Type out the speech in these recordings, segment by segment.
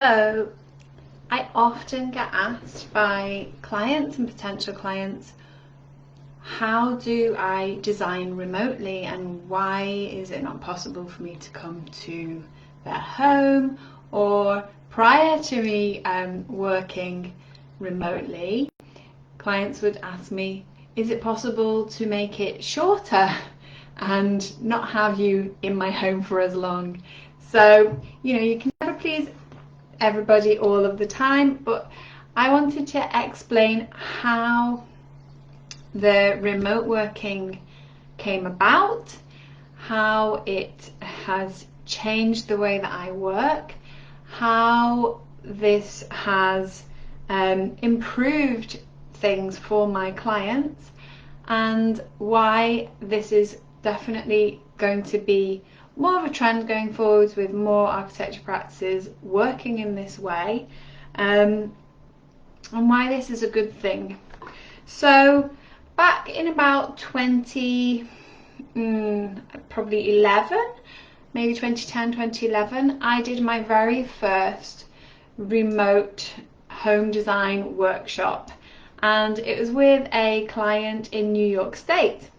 So I often get asked by clients and potential clients, how do I design remotely and why is it not possible for me to come to their home? Or prior to me working remotely, clients would ask me, is it possible to make it shorter and not have you in my home for as long? So, you can never please everybody all of the time, but I wanted to explain how the remote working came about, how it has changed the way that I work, how this has improved things for my clients, and why this is definitely going to be more of a trend going forwards with more architecture practices working in this way, and why this is a good thing. So back in about 2011, maybe 2010, 2011, I did my very first remote home design workshop, and it was with a client in New York State.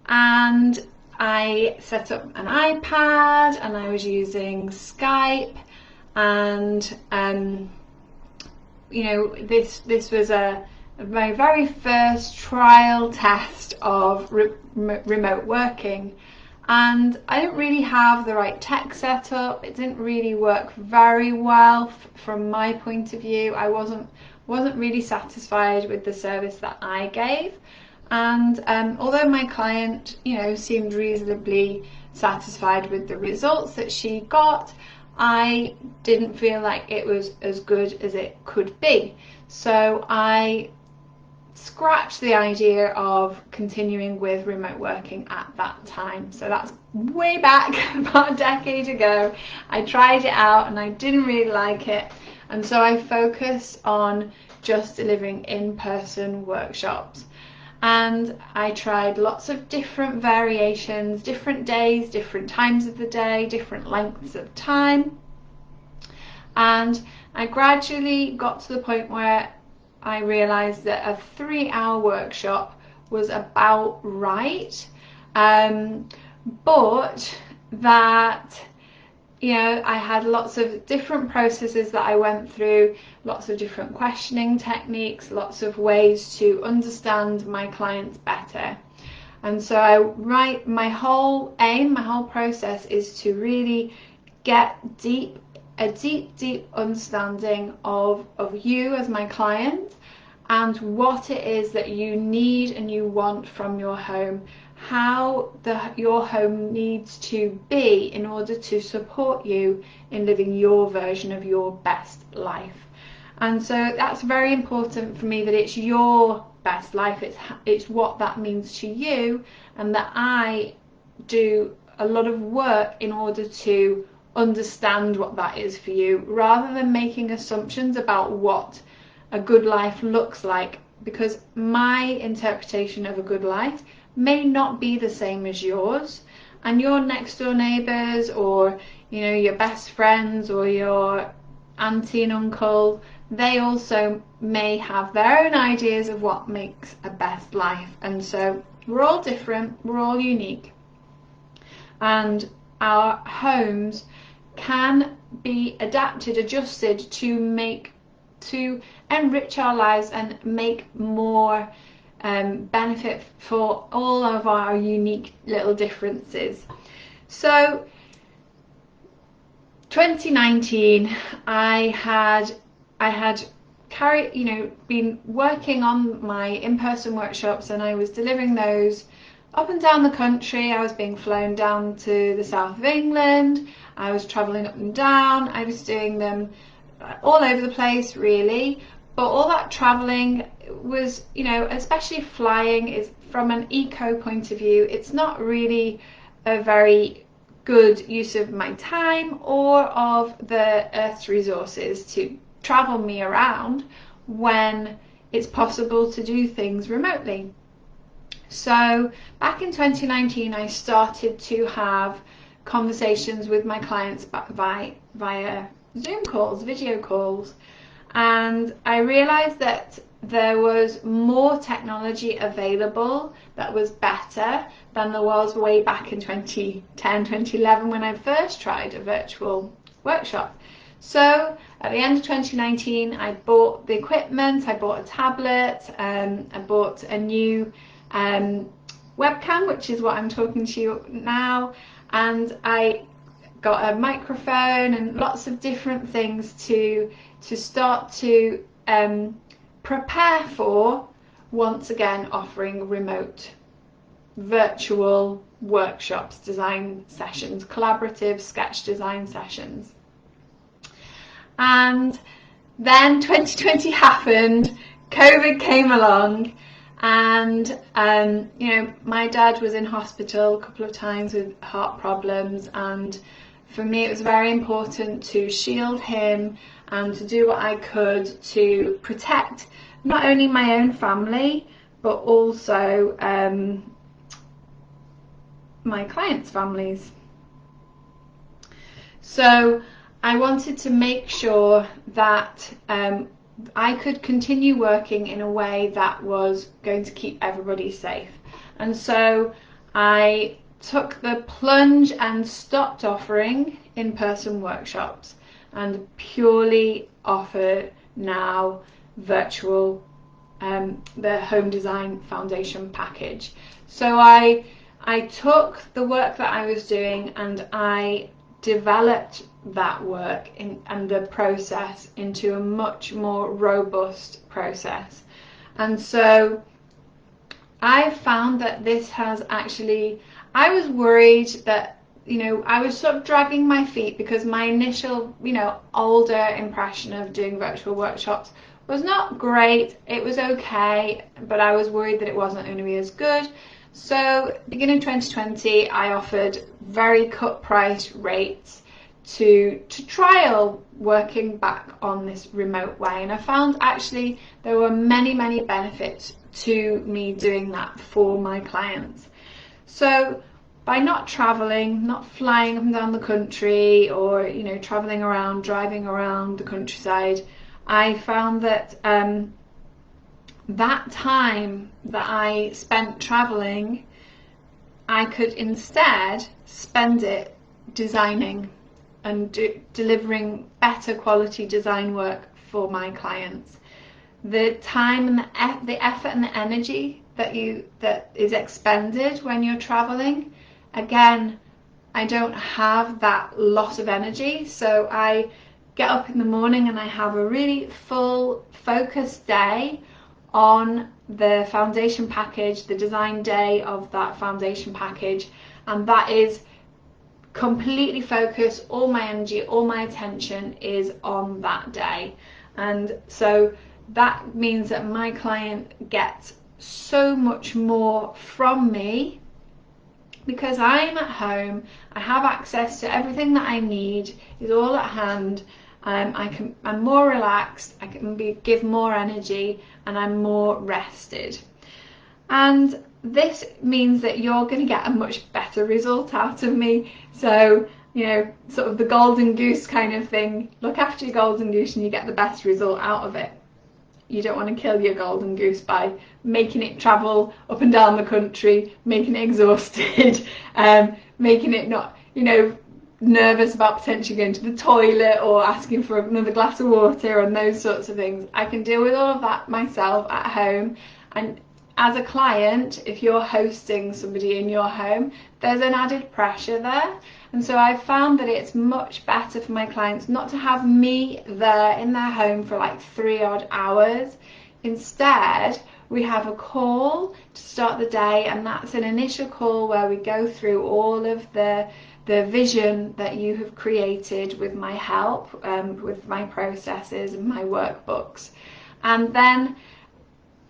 And I set up an iPad and I was using Skype, and this was my very first trial test of remote working, and I didn't really have the right tech set up. It didn't really work very well from my point of view. I wasn't really satisfied with the service that I gave. And although my client, seemed reasonably satisfied with the results that she got, I didn't feel like it was as good as it could be. So I scratched the idea of continuing with remote working at that time. So that's way back, about a decade ago. I tried it out and I didn't really like it. And so I focused on just delivering in-person workshops. And I tried lots of different variations, different days, different times of the day, different lengths of time. And I gradually got to the point where I realized that a 3-hour workshop was about right. But that I had lots of different processes that I went through, lots of different questioning techniques, lots of ways to understand my clients better. And so my whole aim, my whole process is to really get a deep understanding of you as my client and what it is that you need and you want from your home, how your home needs to be in order to support you in living your version of your best life. And so that's very important for me, that it's your best life, it's what that means to you, and that I do a lot of work in order to understand what that is for you, rather than making assumptions about what a good life looks like, because my interpretation of a good life may not be the same as yours, and your next door neighbours, or your best friends, or your auntie and uncle, they also may have their own ideas of what makes a best life. And so we're all different, we're all unique, and our homes can be adapted, adjusted to enrich our lives and make more benefit for all of our unique little differences. So 2019, I had been working on my in-person workshops, and I was delivering those up and down the country. I was being flown down to the south of England. I was traveling up and down. I was doing them all over the place, really. But all that traveling was, especially flying, is from an eco point of view, it's not really a very good use of my time or of the Earth's resources to travel me around when it's possible to do things remotely. So back in 2019, I started to have conversations with my clients via Zoom calls, video calls, and I realized that there was more technology available that was better than there was way back in 2010, 2011 when I first tried a virtual workshop. So at the end of 2019, I bought the equipment, I bought a tablet, I bought a new webcam, which is what I'm talking to you now, and I got a microphone and lots of different things to start to prepare for, once again, offering remote virtual workshops, design sessions, collaborative sketch design sessions. And then 2020 happened, COVID came along, and you know, my dad was in hospital a couple of times with heart problems, and for me it was very important to shield him and to do what I could to protect not only my own family but also my clients' families. So I wanted to make sure that I could continue working in a way that was going to keep everybody safe. And so I took the plunge and stopped offering in-person workshops and purely offer now virtual, the Home Design Foundation package. So I took the work that I was doing and I developed that work and the process into a much more robust process. And so I found that this has actually, I was worried that, you know, I was sort of dragging my feet because my initial, you know, older impression of doing virtual workshops was not great. It was okay, but I was worried that it wasn't going to be as good. So beginning 2020, I offered very cut price rates to trial working back on this remote way, and I found actually there were many benefits to me doing that for my clients. So by not traveling, not flying up and down the country, or, you know, traveling around, driving around the countryside, I found that that time that I spent traveling, I could instead spend it designing and delivering better quality design work for my clients. The time and the effort and the energy that is expended when you're traveling, again, I don't have that lot of energy, so I get up in the morning and I have a really full focused day on the foundation package, the design day of that foundation package, and that is completely focused. All my energy, all my attention is on that day. And so that means that my client gets so much more from me because I'm at home, I have access to everything that I need, is all at hand. I'm more relaxed, I can give more energy, and I'm more rested. And this means that you're going to get a much better result out of me. So, you know, sort of the golden goose kind of thing. Look after your golden goose and you get the best result out of it. You don't want to kill your golden goose by making it travel up and down the country, making it exhausted, making it not, you know, nervous about potentially going to the toilet or asking for another glass of water and those sorts of things. I can deal with all of that myself at home. And as a client, if you're hosting somebody in your home, there's an added pressure there. And so I've found that it's much better for my clients not to have me there in their home for like 3 odd hours. Instead, we have a call to start the day, and that's an initial call where we go through all of the vision that you have created with my help, with my processes and my workbooks. And then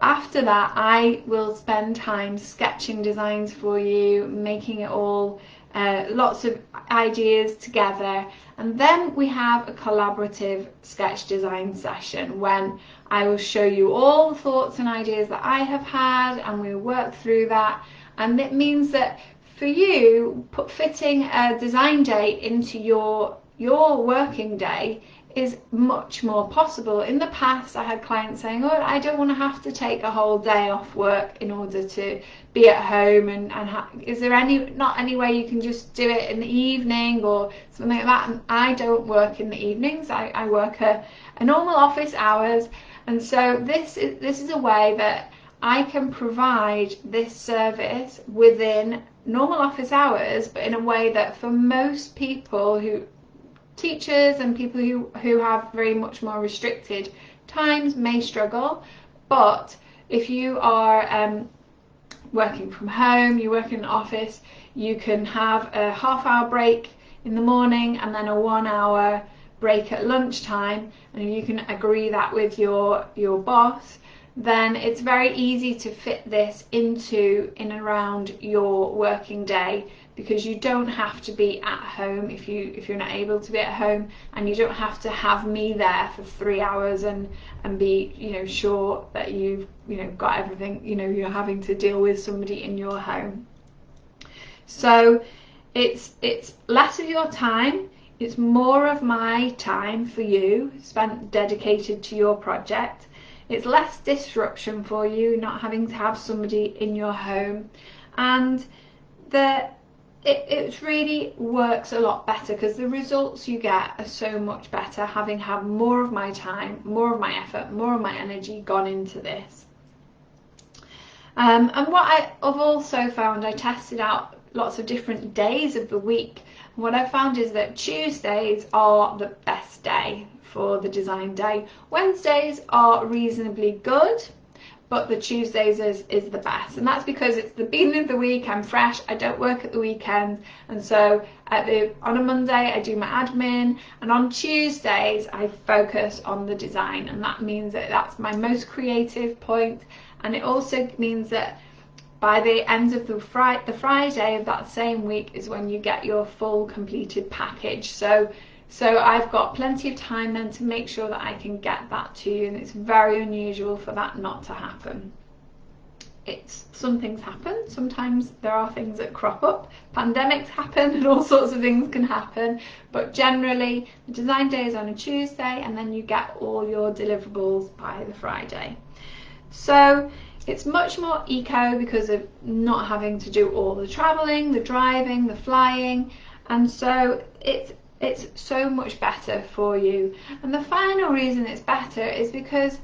after that, I will spend time sketching designs for you, making it all, lots of ideas together. And then we have a collaborative sketch design session when I will show you all the thoughts and ideas that I have had, and we'll work through that. And it means that for you, fitting a design day into your your working day is much more possible. In the past, I had clients saying, oh, I don't want to have to take a whole day off work in order to be at home, and is there not any way you can just do it in the evening or something like that? And I don't work in the evenings. I work a normal office hours, and so this is a way that I can provide this service within normal office hours, but in a way that for most people, teachers and people who have very much more restricted times, may struggle. But if you are working from home, you work in an office, you can have a half-hour break in the morning and then a 1 hour break at lunchtime, and you can agree that with your boss, then it's very easy to fit this in and around your working day, because you don't have to be at home if you're not able to be at home, and you don't have to have me there for 3 hours and be sure that you've got everything. You're having to deal with somebody in your home. So it's less of your time, it's more of my time for you spent dedicated to your project. It's less disruption for you, not having to have somebody in your home, and it really works a lot better, because the results you get are so much better having had more of my time, more of my effort, more of my energy gone into this. And what I've also found, I tested out lots of different days of the week. And what I found is that Tuesdays are the best day for the design day. Wednesdays are reasonably good, but the Tuesdays is the best, and that's because it's the beginning of the week. I'm fresh, I don't work at the weekend, and so on a Monday I do my admin, and on Tuesdays I focus on the design, and that means that that's my most creative point. And it also means that by the end of the Friday of that same week is when you get your full completed package. So I've got plenty of time then to make sure that I can get that to you, and it's very unusual for that not to happen. Some things happen, sometimes there are things that crop up, pandemics happen and all sorts of things can happen, but generally the design day is on a Tuesday, and then you get all your deliverables by the Friday. So it's much more eco because of not having to do all the travelling, the driving, the flying, and so it's so much better for you. And the final reason it's better is because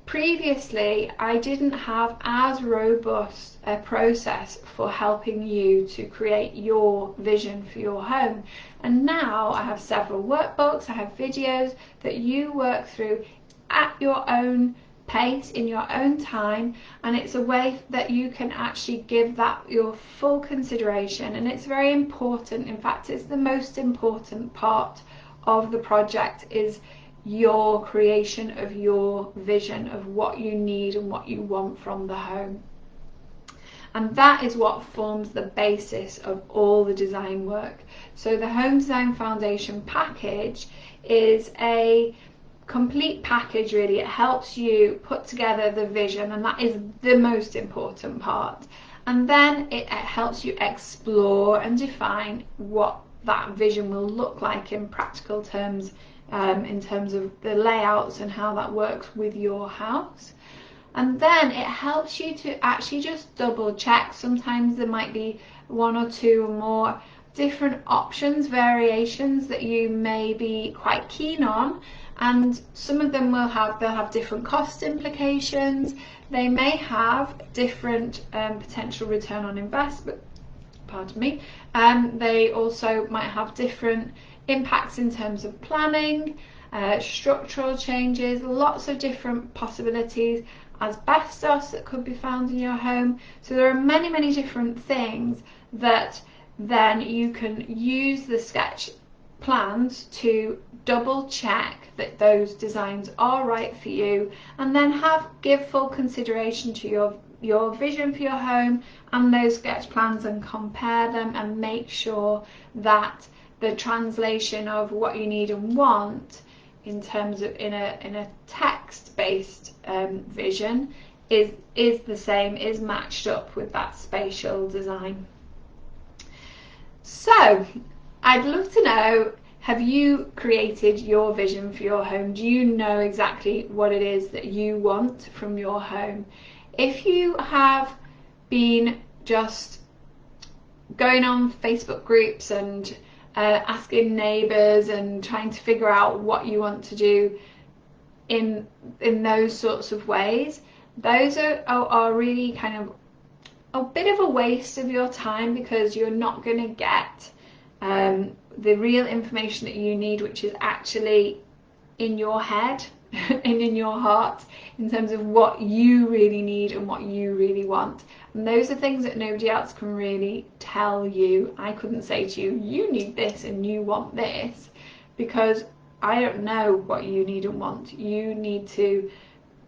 previously I didn't have as robust a process for helping you to create your vision for your home, and now I have several workbooks, I have videos that you work through at your own pace, in your own time, and it's a way that you can actually give that your full consideration. And it's very important, in fact it's the most important part of the project, is your creation of your vision of what you need and what you want from the home. And that is what forms the basis of all the design work. So the Home Design Foundation package is a complete package, really. It helps you put together the vision, and that is the most important part, and then it helps you explore and define what that vision will look like in practical terms, in terms of the layouts and how that works with your house. And then it helps you to actually just double check. Sometimes there might be 1 or 2 or more different options, variations that you may be quite keen on, and some of them they'll have different cost implications. They may have different potential return on investment, pardon me. They also might have different impacts in terms of planning, structural changes, lots of different possibilities, asbestos that could be found in your home. So there are many different things that then you can use the sketch plans to double check that those designs are right for you, and then give full consideration to your vision for your home and those sketch plans, and compare them and make sure that the translation of what you need and want in terms of in a text-based vision is the same, is matched up with that spatial design. So I'd love to know, Have you created your vision for your home? Do you know exactly what it is that you want from your home? If you have been just going on Facebook groups and asking neighbours and trying to figure out what you want to do in those sorts of ways, those are really kind of a bit of a waste of your time, because you're not going to get the real information that you need, which is actually in your head and in your heart, in terms of what you really need and what you really want. And those are things that nobody else can really tell you. I couldn't say to you, you need this and you want this, because I don't know what you need and want. You need to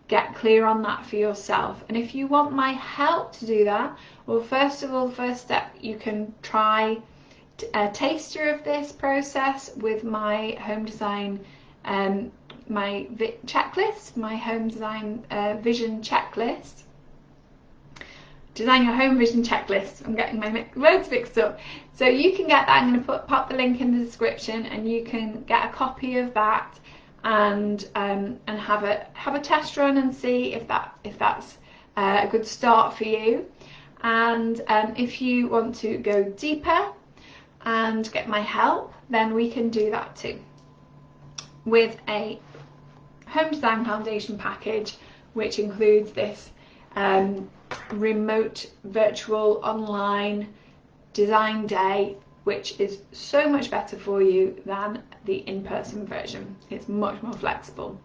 get clear on that for yourself. And if you want my help to do that, well, first of all, the first step, you can try a taster of this process with my home design my checklist, my home design vision checklist. Design your home vision checklist. I'm getting my words mixed up. So you can get that. I'm going to pop the link in the description, and you can get a copy of that and have a test run and see if that's a good start for you. And if you want to go deeper and get my help, then we can do that too, with a home design foundation package, which includes this remote virtual online design day, which is so much better for you than the in-person version. It's much more flexible.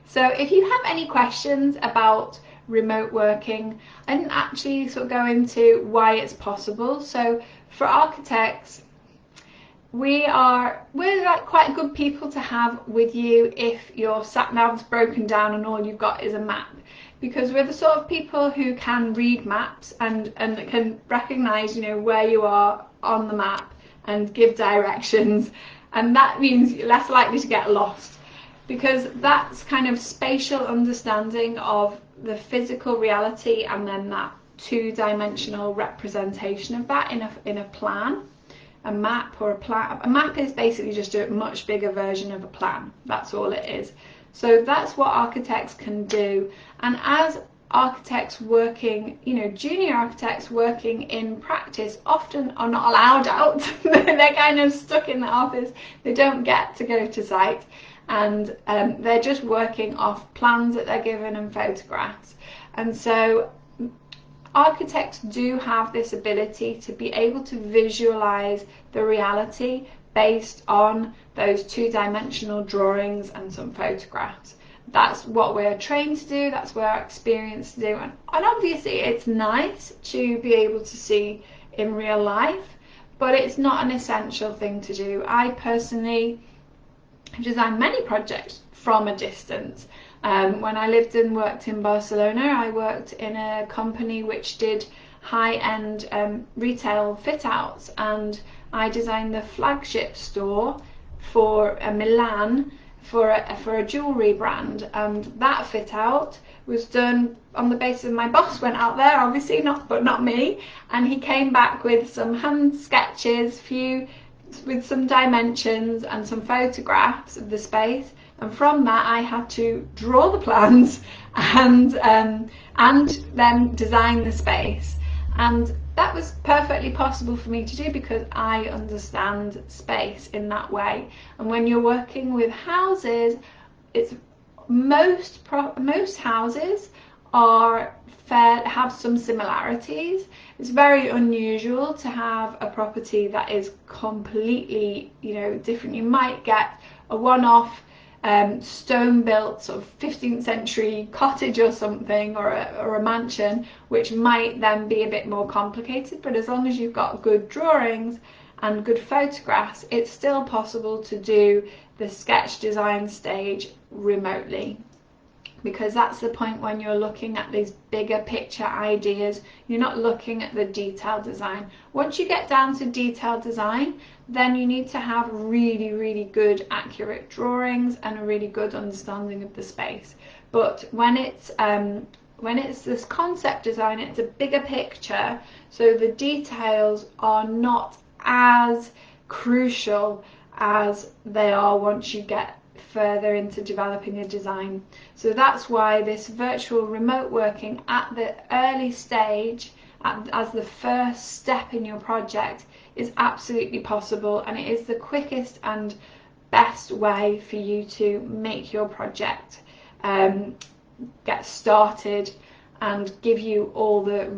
So if you have any questions about remote working, I didn't actually sort of go into why it's possible. So for architects, we're like quite good people to have with you if your sat nav's broken down and all you've got is a map, because we're the sort of people who can read maps and can recognize, you know, where you are on the map and give directions, and that means you're less likely to get lost, because that's kind of spatial understanding of the physical reality and then that two-dimensional representation of that in a plan. A map or a plan. A map is basically just a much bigger version of a plan. That's all it is. So that's what architects can do. And as architects working, you know, junior architects working in practice often are not allowed out. They're kind of stuck in the office. They don't get to go to site, and they're just working off plans that they're given and photographs. And so architects do have this ability to be able to visualize the reality based on those two-dimensional drawings and some photographs. That's what we're trained to do, that's what we're experienced to do, and obviously it's nice to be able to see in real life, but it's not an essential thing to do. I personally have designed many projects from a distance. When I lived and worked in Barcelona, I worked in a company which did high-end retail fit-outs, and I designed the flagship store for Milan for a jewellery brand, and that fit-out was done on the basis of my boss went out there, obviously, not me, and he came back with some hand sketches, with some dimensions and some photographs of the space. And from that, I had to draw the plans and then design the space. And that was perfectly possible for me to do because I understand space in that way. And when you're working with houses, it's most houses have some similarities. It's very unusual to have a property that is completely, you know, different. You might get a one-off stone-built sort of 15th century cottage or something, or a mansion, which might then be a bit more complicated, but as long as you've got good drawings and good photographs, it's still possible to do the sketch design stage remotely, because that's the point when you're looking at these bigger picture ideas. You're not looking at the detailed design. Once you get down to detailed design, then you need to have really, really good accurate drawings and a really good understanding of the space. But when it's this concept design, it's a bigger picture, so the details are not as crucial as they are once you get further into developing a design. So that's why this virtual remote working at the early stage, as the first step in your project, is absolutely possible, and it is the quickest and best way for you to make your project get started and give you all the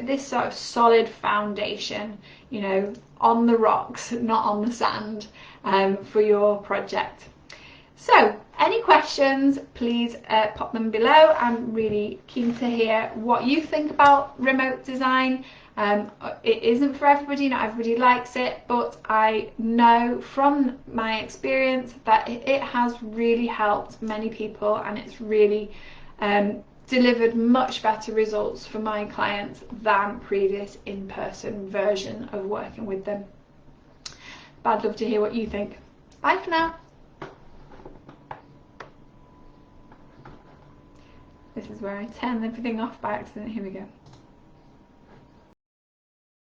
this sort of solid foundation, you know, on the rocks, not on the sand, for your project. So any questions, please pop them below. I'm really keen to hear what you think about remote design. It isn't for everybody, not everybody likes it, but I know from my experience that it has really helped many people, and it's really delivered much better results for my clients than previous in-person version of working with them. But I'd love to hear what you think. Bye for now. This is where I turn everything off by accident. Here we go.